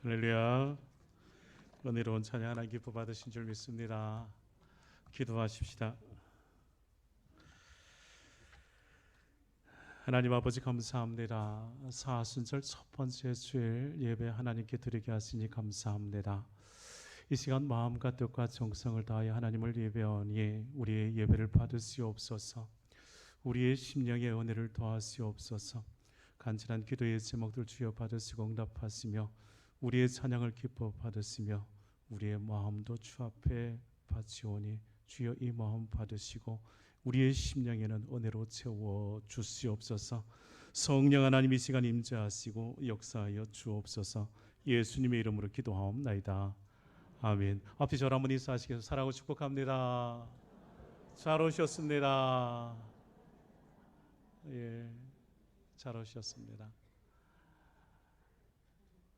할렐루야. 은혜로운 찬양 하나님 기뻐 받으신 줄 믿습니다. 기도하십시다. 하나님 아버지 감사합니다. 사순절 첫 번째 주일 예배 하나님께 드리게 하시니 감사합니다. 이 시간 마음과 뜻과 정성을 다하여 하나님을 예배하니 우리의 예배를 받으시옵소서. 우리의 심령의 은혜를 더하시옵소서. 간절한 기도의 제목들 주여 받으시고 응답하시며 우리의 찬양을 기뻐 받으시며 우리의 마음도 주 앞에 바치오니 주여 이 마음 받으시고 우리의 심령에는 은혜로 채워 주시옵소서. 성령 하나님 이 시간 임재하시고 역사하여 주옵소서. 예수님의 이름으로 기도하옵나이다. 아멘. 앞에 저를 한번 인사하시겠습니다. 사랑하고 축복합니다. 잘 오셨습니다. 예, 잘 오셨습니다.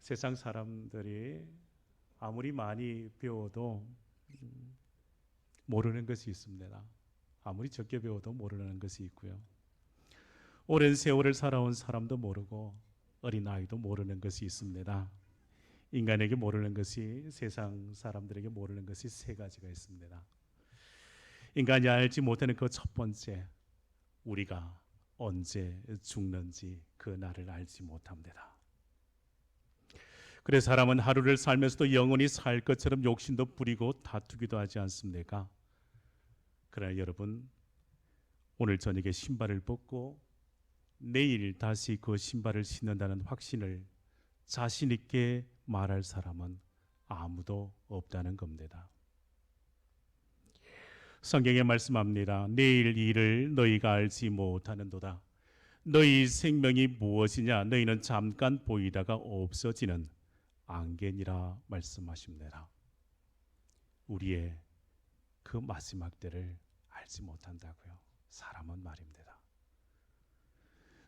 세상 사람들이 아무리 많이 배워도 모르는 것이 있습니다. 아무리 적게 배워도 모르는 것이 있고요. 오랜 세월을 살아온 사람도 모르고 어린아이도 모르는 것이 있습니다. 인간에게 모르는 것이, 세상 사람들에게 모르는 것이 세 가지가 있습니다. 인간이 알지 못하는 그 첫 번째, 우리가 언제 죽는지 그 날을 알지 못합니다. 그래서 사람은 하루를 살면서도 영원히 살 것처럼 욕심도 부리고 다투기도 하지 않습니까? 그러나 여러분, 오늘 저녁에 신발을 벗고 내일 다시 그 신발을 신는다는 확신을 자신 있게 말할 사람은 아무도 없다는 겁니다. 성경에 말씀합니다. 내일 일을 너희가 알지 못하는도다. 너희 생명이 무엇이냐? 너희는 잠깐 보이다가 없어지는 안개니라 말씀하십니다. 우리의 그 마지막 때를 알지 못한다고요. 사람은 말입니다.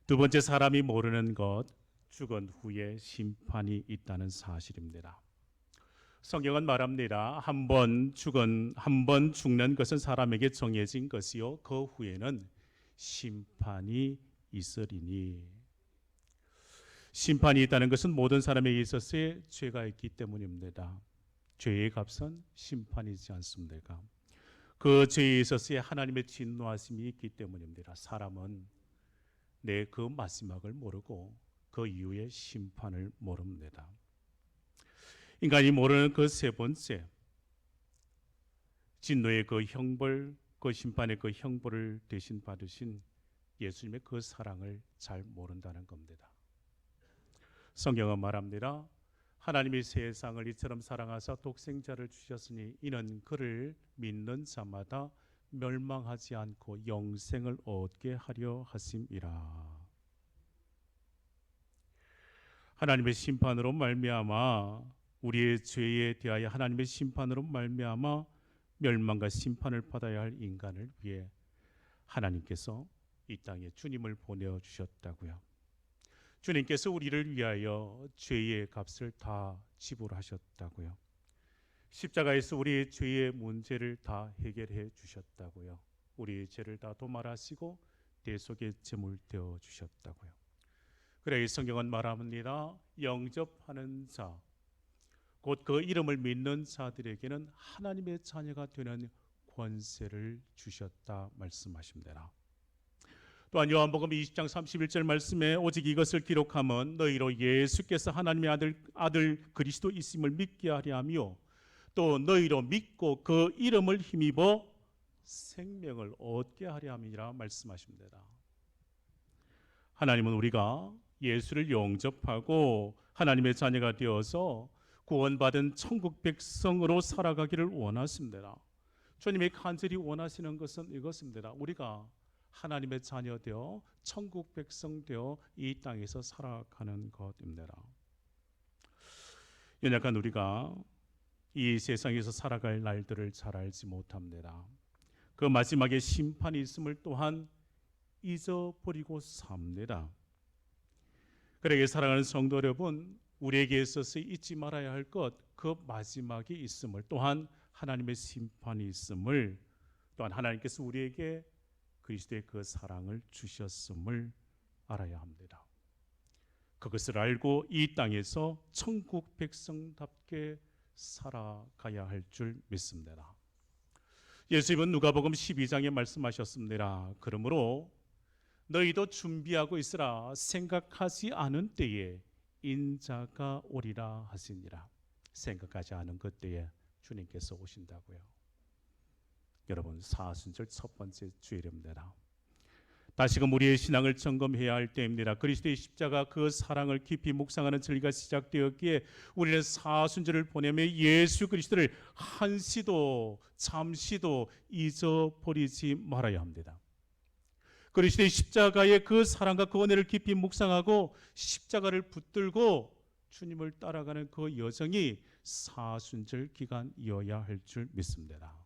두 번째, 사람이 모르는 것, 죽은 후에 심판이 있다는 사실입니다. 성경은 말합니다. 한 번 죽는 것은 사람에게 정해진 것이요 그 후에는 심판이 있으리니. 심판이 있다는 것은 모든 사람에게 있어서의 죄가 있기 때문입니다. 죄의 값은 심판이지 않습니까? 그 죄에 있어서의 하나님의 진노하심이 있기 때문입니다. 사람은 내 그 마지막을 모르고 그 이후의 심판을 모릅니다. 인간이 모르는 그 세 번째, 진노의 그 형벌, 그 심판의 그 형벌을 대신 받으신 예수님의 그 사랑을 잘 모른다는 겁니다. 성경은 말합니다. 하나님이 세상을 이처럼 사랑하사 독생자를 주셨으니 이는 그를 믿는 자마다 멸망하지 않고 영생을 얻게 하려 하심이라. 하나님의 심판으로 말미암아 우리의 죄에 대하여 하나님의 심판으로 말미암아 멸망과 심판을 받아야 할 인간을 위해 하나님께서 이 땅에 주님을 보내주셨다고요. 주님께서 우리를 위하여 죄의 값을 다 지불하셨다고요. 십자가에서 우리의 죄의 문제를 다 해결해 주셨다고요. 우리의 죄를 다 도말하시고 대속의 제물 되어 주셨다고요. 그래 성경은 말합니다. 영접하는 자, 곧 그 이름을 믿는 자들에게는 하나님의 자녀가 되는 권세를 주셨다 말씀하십니다. 또한 요한복음 20장 31절 말씀에 오직 이것을 기록함은 너희로 예수께서 하나님의 아들 그리스도 있음을 믿게 하려 하며 또 너희로 믿고 그 이름을 힘입어 생명을 얻게 하려 함이라 말씀하십니다. 하나님은 우리가 예수를 영접하고 하나님의 자녀가 되어서 구원받은 천국 백성으로 살아가기를 원하십니다. 주님이 간절히 원하시는 것은 이것입니다. 우리가 하나님의 자녀 되어 천국 백성 되어 이 땅에서 살아가는 것입니다. 연약한 우리가 이 세상에서 살아갈 날들을 잘 알지 못합니다. 그 마지막에 심판이 있음을 또한 잊어버리고 삽니다. 그러기에 사랑하는 성도 여러분, 우리에게 있어서 잊지 말아야 할 것, 그 마지막이 있음을, 또한 하나님의 심판이 있음을, 또한 하나님께서 우리에게 그리스도의 그 사랑을 주셨음을 알아야 합니다. 그것을 알고 이 땅에서 천국 백성답게 살아가야 할 줄 믿습니다. 예수님은 누가복음 12장에 말씀하셨습니다. 그러므로 너희도 준비하고 있으라. 생각하지 않은 때에 인자가 오리라 하시니라. 생각하지 않은 그 때에 주님께서 오신다고요. 여러분, 사순절 첫 번째 주일입니다. 다시금 우리의 신앙을 점검해야 할 때입니다. 그리스도의 십자가 그 사랑을 깊이 묵상하는 절기가 시작되었기에 우리는 사순절을 보내며 예수 그리스도를 한시도 잠시도 잊어버리지 말아야 합니다. 그리스도의 십자가의 그 사랑과 그 은혜를 깊이 묵상하고 십자가를 붙들고 주님을 따라가는 그 여정이 사순절 기간이어야 할 줄 믿습니다.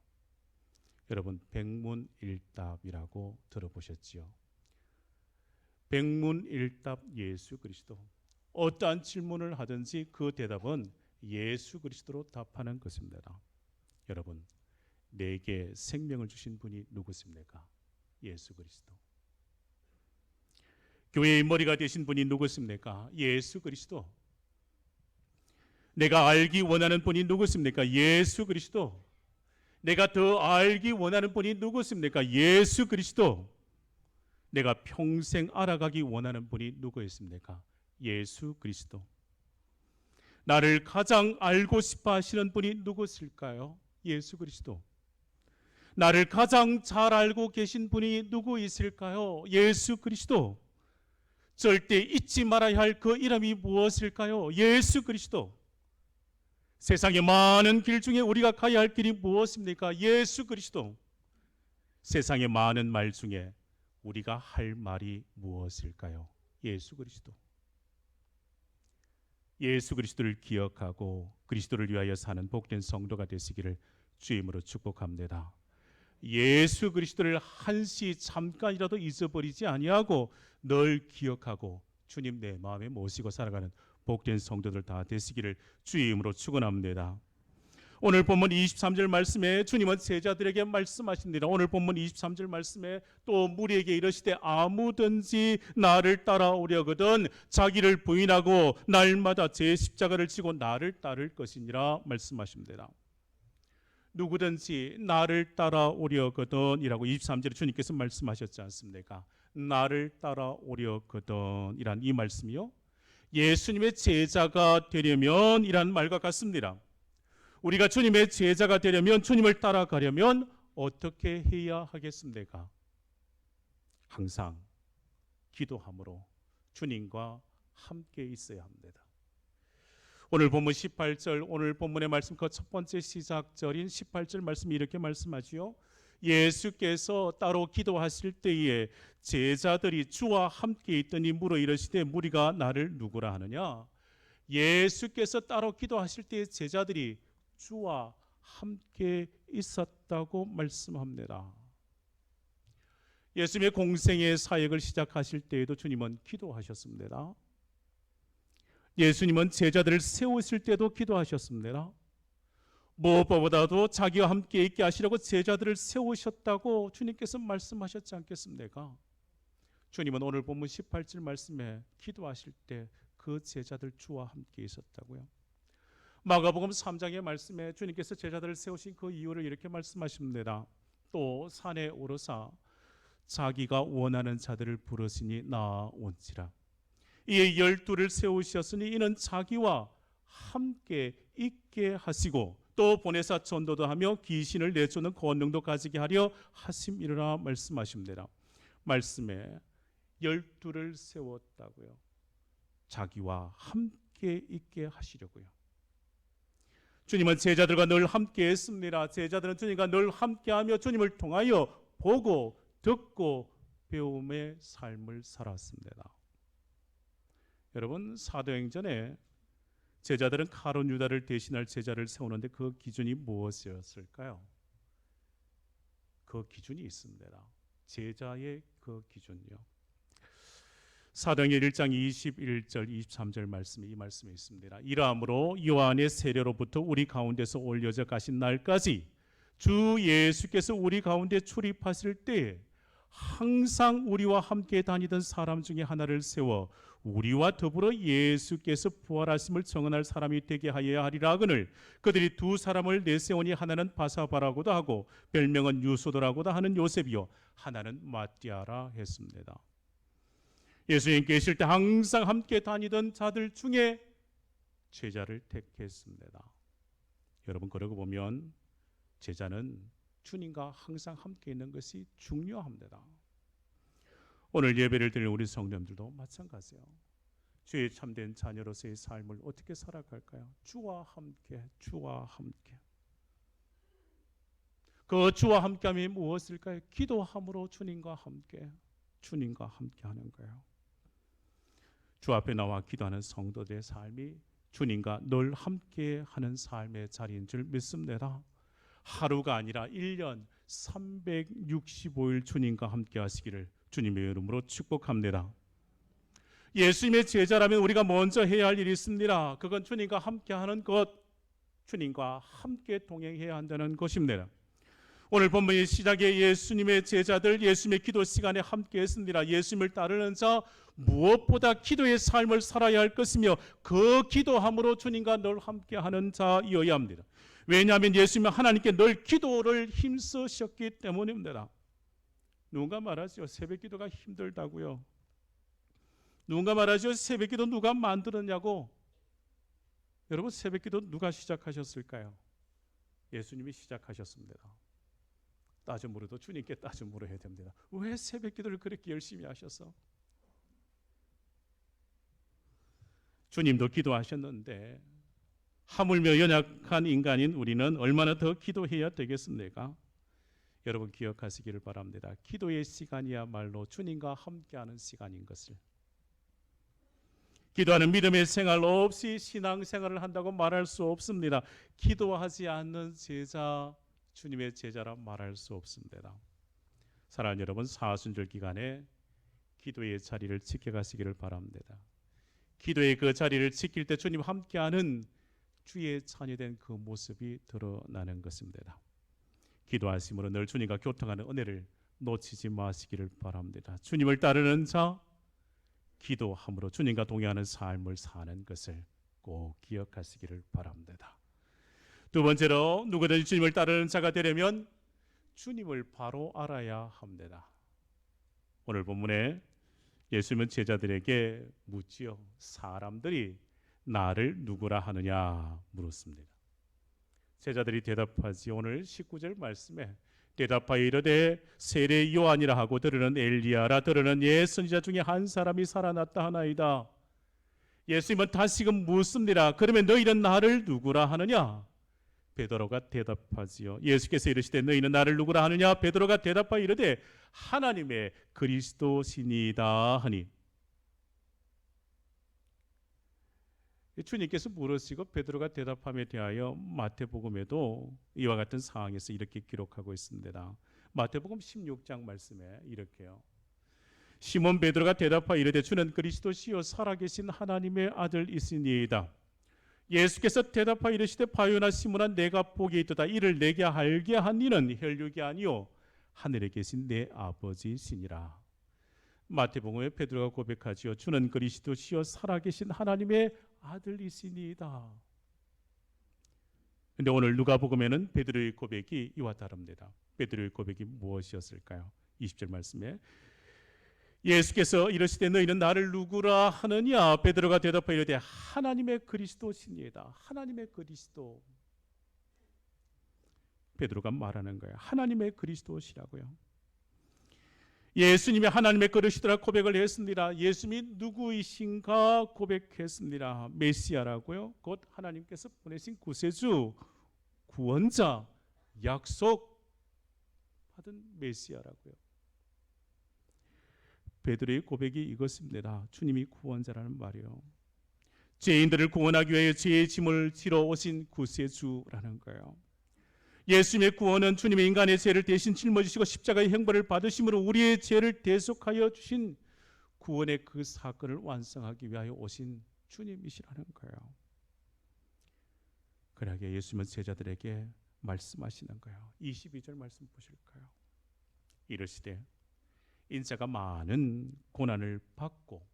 여러분, 백문일답이라고 들어보셨지요? 백문일답 예수 그리스도. 어떠한 질문을 하든지 그 대답은 예수 그리스도로 답하는 것입니다. 여러분, 내게 생명을 주신 분이 누구십니까? 예수 그리스도. 교회의 머리가 되신 분이 누구십니까? 예수 그리스도. 내가 알기 원하는 분이 누구십니까? 예수 그리스도. 내가 더 알기 원하는 분이 누구십니까? 예수 그리스도. 내가 평생 알아가기 원하는 분이 누구였습니까? 예수 그리스도. 나를 가장 알고 싶어 하시는 분이 누구실까요? 예수 그리스도. 나를 가장 잘 알고 계신 분이 누구 있을까요? 예수 그리스도. 절대 잊지 말아야 할 그 이름이 무엇일까요? 예수 그리스도. 세상의 많은 길 중에 우리가 가야 할 길이 무엇입니까? 예수 그리스도. 세상의 많은 말 중에 우리가 할 말이 무엇일까요? 예수 그리스도. 예수 그리스도를 기억하고 그리스도를 위하여 사는 복된 성도가 되시기를 주임으로 축복합니다. 예수 그리스도를 한시 잠깐이라도 잊어버리지 아니하고 늘 기억하고 주님 내 마음에 모시고 살아가는 복된 성도들 다 되시기를 주의 이름으로 축원합니다. 오늘 본문 23절 말씀에 주님은 제자들에게 말씀하십니다. 오늘 본문 23절 말씀에 또 무리에게 이르시되 아무든지 나를 따라오려거든 자기를 부인하고 날마다 제 십자가를 지고 나를 따를 것이니라 말씀하십니다. 누구든지 나를 따라오려거든 이라고 23절에 주님께서 말씀하셨지 않습니까? 나를 따라오려거든 이란 이 말씀이요, 예수님의 제자가 되려면 이란 말과 같습니다. 우리가 주님의 제자가 되려면, 주님을 따라가려면 어떻게 해야 하겠습니까? 항상 기도함으로 주님과 함께 있어야 합니다. 오늘 본문 18절, 오늘 본문의 말씀 그 첫 번째 시작절인 18절 말씀이 이렇게 말씀하지요. 예수께서 따로 기도하실 때에 제자들이 주와 함께 있더니 물어 이르시되 무리가 나를 누구라 하느냐. 예수께서 따로 기도하실 때에 제자들이 주와 함께 있었다고 말씀합니다. 예수님의 공생의 사역을 시작하실 때에도 주님은 기도하셨습니다. 예수님은 제자들을 세우실 때도 기도하셨습니다. 무엇보다도 자기와 함께 있게 하시려고 제자들을 세우셨다고 주님께서 말씀하셨지 않겠습니까? 주님은 오늘 본문 18절 말씀에 기도하실 때 그 제자들 주와 함께 있었다고요. 마가복음 3장의 말씀에 주님께서 제자들을 세우신 그 이유를 이렇게 말씀하십니다. 또 산에 오르사 자기가 원하는 자들을 부르시니 나온지라. 이에 12를 세우셨으니 이는 자기와 함께 있게 하시고 또 보내사 전도도 하며 귀신을 내쫓는 권능도 가지게 하려 하심이라 말씀하십니다. 말씀에 12를 세웠다고요. 자기와 함께 있게 하시려고요. 주님은 제자들과 늘 함께 했습니다. 제자들은 주님과 늘 함께하며 주님을 통하여 보고 듣고 배움의 삶을 살았습니다. 여러분, 사도행전에 제자들은 가룟 유다를 대신할 제자를 세우는데 그 기준이 무엇이었을까요? 그 기준이 있습니다. 제자의 그 기준이요. 사도행전 1장 21절 23절 말씀이 이 말씀에 있습니다. 이러함으로 요한의 세례로부터 우리 가운데서 올려져 가신 날까지 주 예수께서 우리 가운데 출입하실 때 항상 우리와 함께 다니던 사람 중에 하나를 세워 우리와 더불어 예수께서 부활하심을 청언할 사람이 되게 하여야 하리라 하거늘 그들이 두 사람을 내세우니 하나는 바사바라고도 하고 별명은 유소도라고도 하는 요셉이요 하나는 마띠아라 했습니다. 예수님 계실 때 항상 함께 다니던 자들 중에 제자를 택했습니다. 여러분, 그러고 보면 제자는 주님과 항상 함께 있는 것이 중요합니다. 오늘 예배를 드리는 우리 성도님들도 마찬가지예요. 주의 참된 자녀로서의 삶을 어떻게 살아갈까요? 주와 함께, 주와 함께. 그 주와 함께함이 무엇일까요? 기도함으로 주님과 함께, 주님과 함께 하는 거예요. 주 앞에 나와 기도하는 성도들의 삶이 주님과 늘 함께 하는 삶의 자리인 줄 믿습니다. 하루가 아니라 1년 365일 주님과 함께 하시기를 주님의 이름으로 축복합니다. 예수님의 제자라면 우리가 먼저 해야 할 일이 있습니다. 그건 주님과 함께 하는 것, 주님과 함께 동행해야 한다는 것입니다. 오늘 본문의 시작에 예수님의 제자들 예수님의 기도 시간에 함께 했습니다. 예수님을 따르는 자 무엇보다 기도의 삶을 살아야 할 것이며 그 기도함으로 주님과 늘 함께하는 자이어야 합니다. 왜냐하면 예수님은 하나님께 늘 기도를 힘쓰셨기 때문입니다. 누군가 말하죠. 새벽 기도가 힘들다고요. 누군가 말하죠. 새벽 기도 누가 만들었냐고. 여러분, 새벽 기도 누가 시작하셨을까요? 예수님이 시작하셨습니다. 따져 물어도 주님께 따져 물어야 됩니다. 왜 새벽 기도를 그렇게 열심히 하셔서? 주님도 기도하셨는데 하물며 연약한 인간인 우리는 얼마나 더 기도해야 되겠습니까? 여러분 기억하시기를 바랍니다. 기도의 시간이야말로 주님과 함께하는 시간인 것을. 기도하는 믿음의 생활 없이 신앙생활을 한다고 말할 수 없습니다. 기도하지 않는 제자, 주님의 제자라 말할 수 없습니다. 사랑하는 여러분, 사순절 기간에 기도의 자리를 지켜가시기를 바랍니다. 기도의 그 자리를 지킬 때 주님 함께하는 주의 자녀된 그 모습이 드러나는 것입니다. 기도하심으로 늘 주님과 교통하는 은혜를 놓치지 마시기를 바랍니다. 주님을 따르는 자, 기도함으로 주님과 동행하는 삶을 사는 것을 꼭 기억하시기를 바랍니다. 두 번째로 누구든지 주님을 따르는 자가 되려면 주님을 바로 알아야 합니다. 오늘 본문에 예수님은 제자들에게 묻지요. 사람들이 나를 누구라 하느냐 물었습니다. 제자들이 대답하지 오늘 19절 말씀에 대답하여 이르되 세례 요한이라 하고 들으는 엘리야라 들으는 옛 선지자 중에 한 사람이 살아났다 하나이다. 예수님은 다시금 묻습니다. 그러면 너희는 나를 누구라 하느냐? 베드로가 대답하지요. 예수께서 이르시되 너희는 나를 누구라 하느냐? 베드로가 대답하여 이르되 하나님의 그리스도시니이다 하니. 주님께서 물으시고 베드로가 대답함에 대하여 마태복음에도 이와 같은 상황에서 이렇게 기록하고 있습니다. 마태복음 16장 말씀에 이렇게요. 시몬 베드로가 대답하여 이르되 주는 그리스도시요 살아계신 하나님의 아들이시니이다. 예수께서 대답하여 이르시되 바요나 시몬아 내가 보기 있도다. 이를 내게 알게 한 이는 혈육이 아니요 하늘에 계신 내 아버지시니라. 마태복음에 베드로가 고백하지요. 주는 그리스도시요 살아계신 하나님의 아들이시니이다. 그런데 오늘 누가복음에는 베드로의 고백이 이와 다릅니다. 베드로의 고백이 무엇이었을까요? 20절 말씀에 예수께서 이르시되 너희는 나를 누구라 하느냐? 베드로가 대답하여 이르되 하나님의 그리스도시니이다. 하나님의 그리스도. 베드로가 말하는 거예요. 하나님의 그리스도시라고요. 예수님이 하나님의 그리스도라 고백을 했습니다. 예수님이 누구이신가 고백했습니다. 메시아라고요. 곧 하나님께서 보내신 구세주, 구원자, 약속 받은 메시아라고요. 베드로의 고백이 이것입니다. 주님이 구원자라는 말이요. 죄인들을 구원하기 위해 죄의 짐을 지러 오신 구세주라는 거예요. 예수님의 구원은 주님의 인간의 죄를 대신 짊어지시고 십자가의 형벌을 받으심으로 우리의 죄를 대속하여 주신 구원의 그 사건을 완성하기 위하여 오신 주님이시라는 거예요. 그러하게 예수님은 제자들에게 말씀하시는 거예요. 22절 말씀 보실까요? 이르시되 인자가 많은 고난을 받고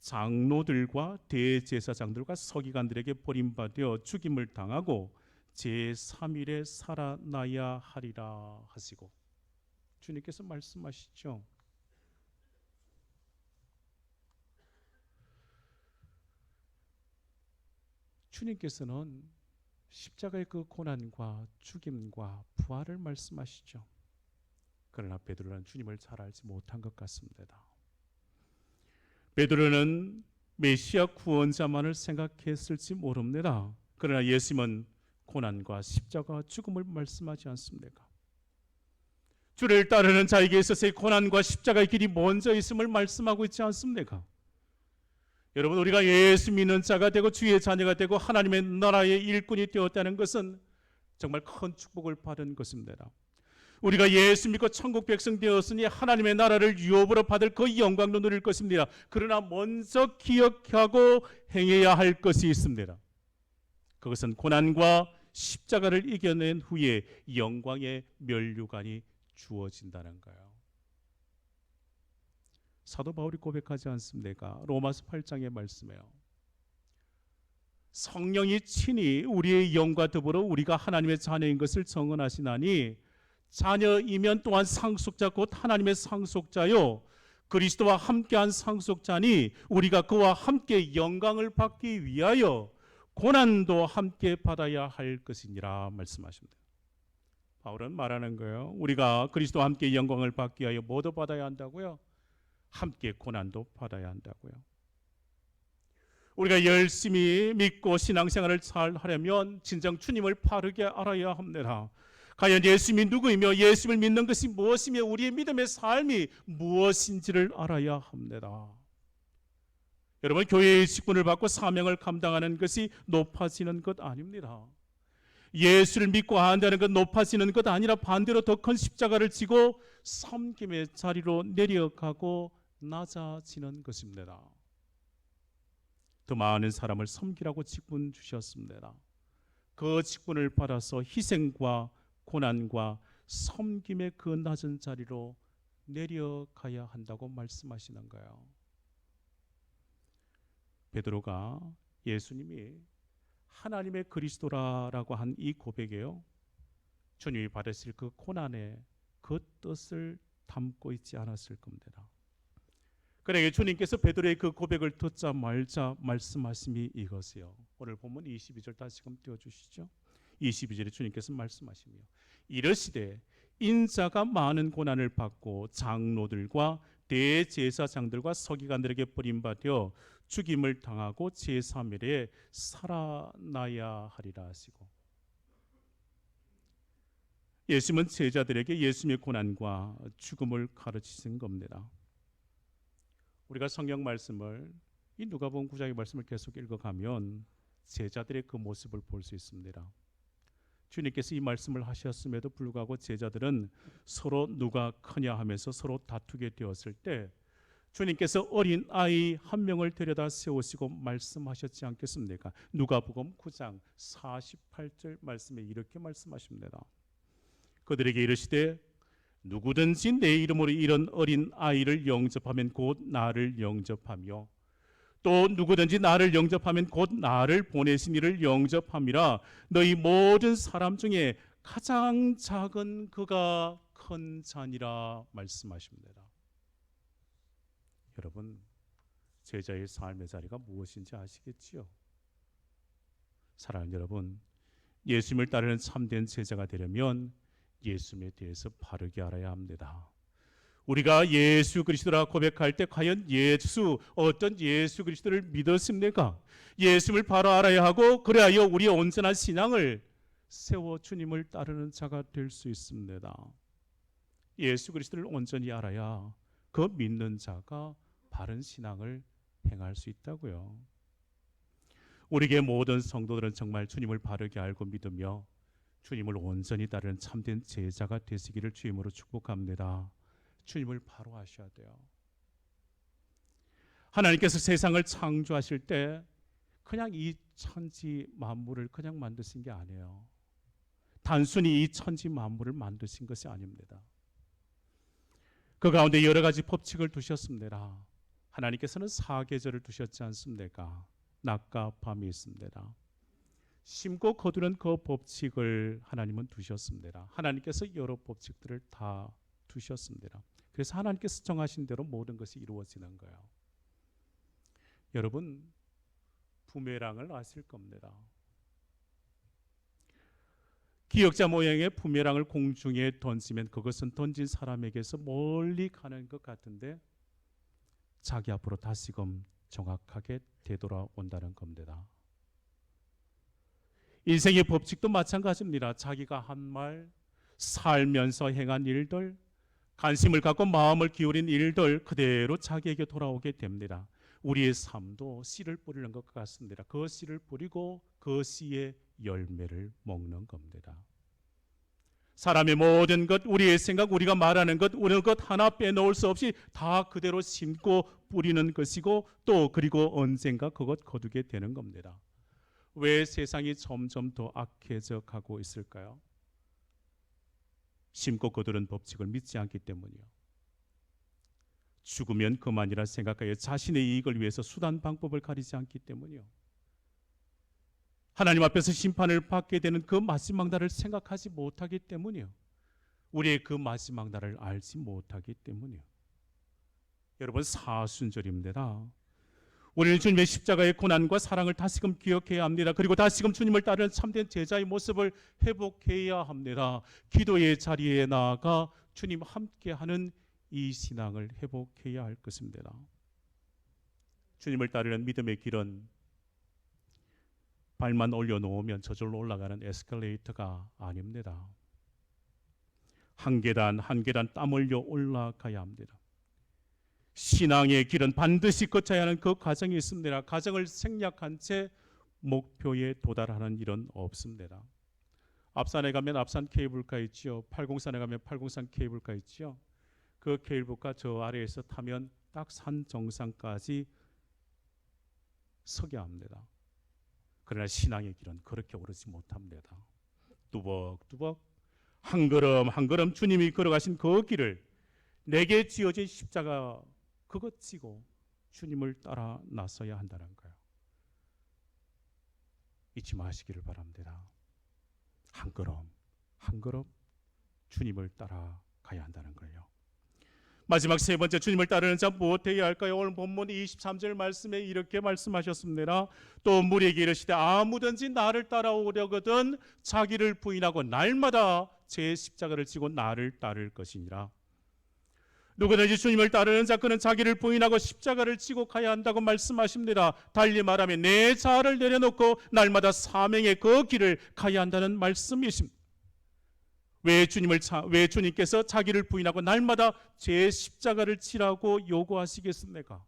장로들과 대제사장들과 서기관들에게 버림받아 죽임을 당하고 제3일에 살아나야 하리라 하시고, 주님께서 말씀하시죠. 주님께서는 십자가의 그 고난과 죽임과 부활을 말씀하시죠. 그러나 베드로는 주님을 잘 알지 못한 것 같습니다. 베드로는 메시아 구원자만을 생각했을지 모릅니다. 그러나 예수님은 고난과 십자가 죽음을 말씀하지 않습니까? 주를 따르는 자에게 있어서의 고난과 십자가의 길이 먼저 있음을 말씀하고 있지 않습니까? 여러분, 우리가 예수 믿는 자가 되고 주의 자녀가 되고 하나님의 나라의 일꾼이 되었다는 것은 정말 큰 축복을 받은 것입니다. 우리가 예수 믿고 천국 백성 되었으니 하나님의 나라를 유업으로 받을 그 영광도 누릴 것입니다. 그러나 먼저 기억하고 행해야 할 것이 있습니다. 그것은 고난과 십자가를 이겨낸 후에 영광의 면류관이 주어진다는 거예요. 사도 바울이 고백하지 않습니까? 로마서 8장의 말씀이에요. 성령이 친히 우리의 영과 더불어 우리가 하나님의 자녀인 것을 증언하시나니 자녀이면 또한 상속자 곧 하나님의 상속자요 그리스도와 함께한 상속자니 우리가 그와 함께 영광을 받기 위하여 고난도 함께 받아야 할 것이니라 말씀하십니다. 바울은 말하는 거예요. 우리가 그리스도와 함께 영광을 받기 위하여 뭐도 받아야 한다고요? 함께 고난도 받아야 한다고요. 우리가 열심히 믿고 신앙생활을 잘 하려면 진정 주님을 바르게 알아야 합니다. 과연 예수님이 누구이며 예수님을 믿는 것이 무엇이며 우리의 믿음의 삶이 무엇인지를 알아야 합니다. 여러분, 교회의 직분을 받고 사명을 감당하는 것이 높아지는 것 아닙니다. 예수를 믿고 한다는 것 높아지는 것 아니라 반대로 더 큰 십자가를 지고 섬김의 자리로 내려가고 낮아지는 것입니다. 더 많은 사람을 섬기라고 직분 주셨습니다. 그 직분을 받아서 희생과 고난과 섬김의 그 낮은 자리로 내려가야 한다고 말씀하시는 거예요. 베드로가 예수님이 하나님의 그리스도라고 한 이 고백에요, 주님이 받으실 그 고난의 그 뜻을 담고 있지 않았을 겁니다. 그러니까 주님께서 베드로의 그 고백을 듣자 말자 말씀하심이 이것이요. 오늘 본문 22절 다시금 띄워주시죠. 22절에 주님께서 말씀하시며 이르시되 인자가 많은 고난을 받고 장로들과 대제사장들과 서기관들에게 버림받아 죽임을 당하고 제3일에 살아나야 하리라 하시고, 예수님은 제자들에게 예수님의 고난과 죽음을 가르치신 겁니다. 우리가 성경 말씀을 이 누가복음 9장의 말씀을 계속 읽어가면 제자들의 그 모습을 볼 수 있습니다. 주님께서 이 말씀을 하셨음에도 불구하고 제자들은 서로 누가 크냐 하면서 서로 다투게 되었을 때 주님께서 어린 아이 한 명을 데려다 세우시고 말씀하셨지 않겠습니까? 누가복음 9장 48절 말씀에 이렇게 말씀하십니다. 그들에게 이르시되 누구든지 내 이름으로 이런 어린 아이를 영접하면 곧 나를 영접하며 또 누구든지 나를 영접하면 곧 나를 보내신 이를 영접함이라. 너희 모든 사람 중에 가장 작은 그가 큰 자니라 말씀하십니다. 여러분, 제자의 삶의 자리가 무엇인지 아시겠지요? 사랑하는 여러분, 예수님을 따르는 참된 제자가 되려면 예수님에 대해서 바르게 알아야 합니다. 우리가 예수 그리스도라 고백할 때 과연 어떤 예수 그리스도를 믿었습니까? 예수님을 바로 알아야 하고 그래야 우리의 온전한 신앙을 세워 주님을 따르는 자가 될 수 있습니다. 예수 그리스도를 온전히 알아야 그 믿는 자가 바른 신앙을 행할 수 있다고요. 우리에게 모든 성도들은 정말 주님을 바르게 알고 믿으며 주님을 온전히 따르는 참된 제자가 되시기를 주임으로 축복합니다. 주님을 바로 아셔야 돼요. 하나님께서 세상을 창조하실 때 그냥 이 천지 만물을 그냥 만드신 게 아니에요. 단순히 이 천지 만물을 만드신 것이 아닙니다. 그 가운데 여러 가지 법칙을 두셨습니다. 하나님께서는 사계절을 두셨지 않습니까? 낮과 밤이 있습니다. 심고 거두는 그 법칙을 하나님은 두셨습니다. 하나님께서 여러 법칙들을 다 두셨습니다. 그래서 하나님께서 정하신 대로 모든 것이 이루어지는 거예요. 여러분, 부메랑을 아실 겁니다. 기역자 모양의 부메랑을 공중에 던지면 그것은 던진 사람에게서 멀리 가는 것 같은데 자기 앞으로 다시금 정확하게 되돌아온다는 겁니다. 인생의 법칙도 마찬가지입니다. 자기가 한 말, 살면서 행한 일들, 관심을 갖고 마음을 기울인 일들 그대로 자기에게 돌아오게 됩니다. 우리의 삶도 씨를 뿌리는 것 같습니다. 그 씨를 뿌리고 그 씨의 열매를 먹는 겁니다. 사람의 모든 것, 우리의 생각, 우리가 말하는 것, 우리는 것 하나 빼놓을 수 없이 다 그대로 심고 뿌리는 것이고 또 그리고 언젠가 그것 거두게 되는 겁니다. 왜 세상이 점점 더 악해져 가고 있을까요? 심고 거두는 법칙을 믿지 않기 때문이요. 죽으면 그만이라 생각하여 자신의 이익을 위해서 수단 방법을 가리지 않기 때문이요. 하나님 앞에서 심판을 받게 되는 그 마지막 날을 생각하지 못하기 때문이요. 우리의 그 마지막 날을 알지 못하기 때문이요. 여러분, 사순절입니다. 우리는 주님의 십자가의 고난과 사랑을 다시금 기억해야 합니다. 그리고 다시금 주님을 따르는 참된 제자의 모습을 회복해야 합니다. 기도의 자리에 나아가 주님 함께하는 이 신앙을 회복해야 할 것입니다. 주님을 따르는 믿음의 길은 발만 올려놓으면 저절로 올라가는 에스컬레이터가 아닙니다. 한 계단 한 계단 땀 흘려 올라가야 합니다. 신앙의 길은 반드시 거쳐야 하는 그 과정이 있습니다. 과정을 생략한 채 목표에 도달하는 일은 없습니다. 앞산에 가면 앞산 케이블카 있지요. 803에 가면 803 케이블카 있지요. 그 케이블카 저 아래에서 타면 딱 산 정상까지 서게 합니다. 그러나 신앙의 길은 그렇게 오르지 못합니다. 뚜벅뚜벅 한 걸음 한 걸음 주님이 걸어가신 그 길을 내게 지어진 십자가 그것 지고 주님을 따라 나서야 한다는 거예요. 잊지 마시기를 바랍니다. 한 걸음 한 걸음 주님을 따라가야 한다는 거예요. 마지막 세 번째, 주님을 따르는 자 무엇해야 할까요? 오늘 본문 23절 말씀에 이렇게 말씀하셨습니다. 또 무리에게 이르시되 아무든지 나를 따라오려거든 자기를 부인하고 날마다 제 십자가를 지고 나를 따를 것이니라. 누구든지 주님을 따르는 자 그는 자기를 부인하고 십자가를 지고 가야 한다고 말씀하십니다. 달리 말하면 내 자아를 내려놓고 날마다 사명의 그 길을 가야 한다는 말씀이십니다. 왜 주님께서 자기를 부인하고 날마다 제 십자가를 지라고 요구하시겠습니까?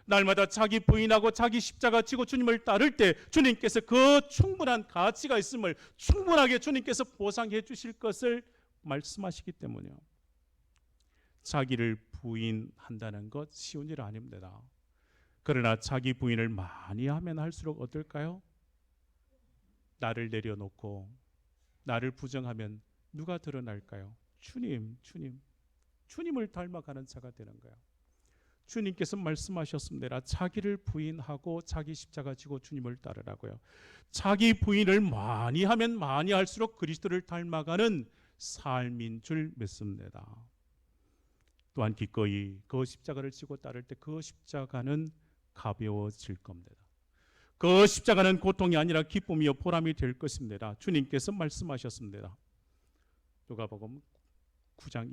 날마다 자기 부인하고 자기 십자가 지고 주님을 따를 때 주님께서 그 충분한 가치가 있음을 충분하게 주님께서 보상해 주실 것을 말씀하시기 때문이요. 자기를 부인한다는 것 쉬운 일 아닙니다. 그러나 자기 부인을 많이 하면 할수록 어떨까요? 나를 내려놓고 나를 부정하면 누가 드러날까요? 주님을 닮아가는 자가 되는 거예요. 주님께서 말씀하셨습니다. 자기를 부인하고 자기 십자가 지고 주님을 따르라고요. 자기 부인을 많이 하면 많이 할수록 그리스도를 닮아가는 삶인 줄 믿습니다. 또한 기꺼이 그 십자가를 지고 따를 때 그 십자가는 가벼워질 겁니다. 그 십자가는 고통이 아니라 기쁨이요 보람이 될 것입니다. 주님께서 말씀하셨습니다. 누가복음 9장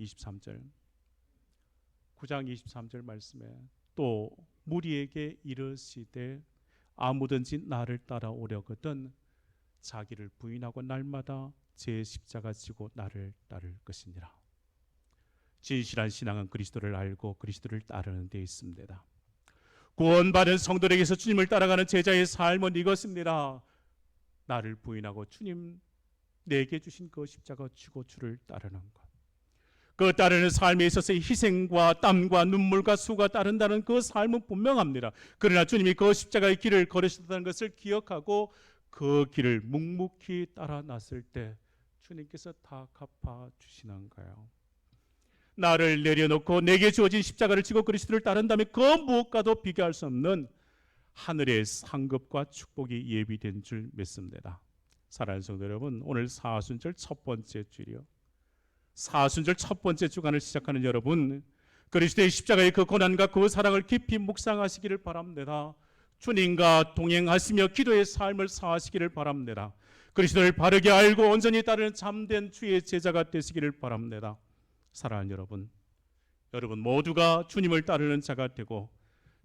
23절 말씀에 또 무리에게 이르시되 아무든지 나를 따라오려거든 자기를 부인하고 날마다 제 십자가 지고 나를 따를 것이니라. 진실한 신앙은 그리스도를 알고 그리스도를 따르는 데 있습니다. 구원받은 성도에게서 주님을 따라가는 제자의 삶은 이것입니다. 나를 부인하고 주님 내게 주신 그 십자가 지고 주를 따르는 것. 그 따르는 삶에 있어서의 희생과 땀과 눈물과 수가 따른다는 그 삶은 분명합니다. 그러나 주님이 그 십자가의 길을 걸으셨다는 것을 기억하고 그 길을 묵묵히 따라 났을 때 주님께서 다 갚아 주시는 거예요. 나를 내려놓고 내게 주어진 십자가를 지고 그리스도를 따른다면 그 무엇과도 비교할 수 없는 하늘의 상급과 축복이 예비된 줄 믿습니다. 사랑하는 성도 여러분, 오늘 사순절 첫 번째 주일이요, 사순절 첫 번째 주간을 시작하는 여러분, 그리스도의 십자가의 그 고난과 그 사랑을 깊이 묵상하시기를 바랍니다. 주님과 동행하시며 기도의 삶을 사시기를 바랍니다. 그리스도를 바르게 알고 온전히 따르는 참된 주의 제자가 되시기를 바랍니다. 사랑하는 여러분, 여러분 모두가 주님을 따르는 자가 되고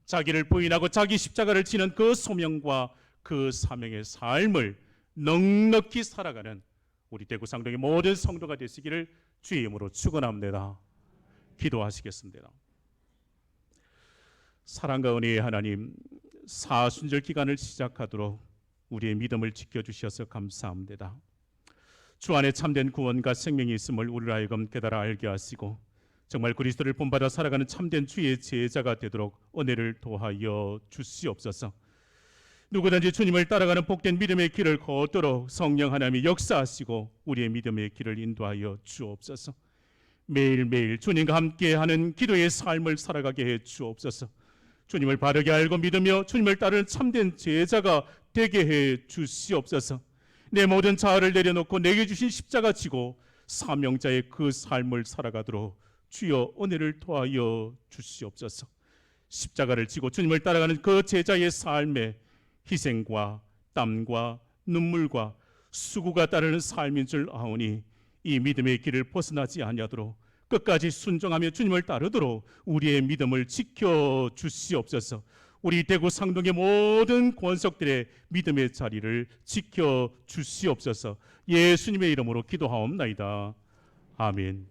자기를 부인하고 자기 십자가를 지는 그 소명과 그 사명의 삶을 넉넉히 살아가는 우리 대구 상동의 모든 성도가 되시기를 주의 이름으로 축원합니다. 기도하시겠습니다. 사랑과 은혜의 하나님, 사순절 기간을 시작하도록 우리의 믿음을 지켜주셔서 감사합니다. 주 안에 참된 구원과 생명이 있음을 우리를 하여금 깨달아 알게 하시고 정말 그리스도를 본받아 살아가는 참된 주의 제자가 되도록 은혜를 도하여 주시옵소서. 누구든지 주님을 따라가는 복된 믿음의 길을 걷도록 성령 하나님이 역사하시고 우리의 믿음의 길을 인도하여 주옵소서. 매일매일 주님과 함께하는 기도의 삶을 살아가게 해 주옵소서. 주님을 바르게 알고 믿으며 주님을 따르는 참된 제자가 되게 해 주시옵소서. 내 모든 자아를 내려놓고 내게 주신 십자가 지고 사명자의 그 삶을 살아가도록 주여 은혜를 도하여 주시옵소서. 십자가를 지고 주님을 따라가는 그 제자의 삶에 희생과 땀과 눈물과 수고가 따르는 삶인 줄 아오니 이 믿음의 길을 벗어나지 아니하도록 끝까지 순종하며 주님을 따르도록 우리의 믿음을 지켜 주시옵소서. 우리 대구 상동의 모든 권속들의 믿음의 자리를 지켜 주시옵소서. 예수님의 이름으로 기도하옵나이다. 아멘.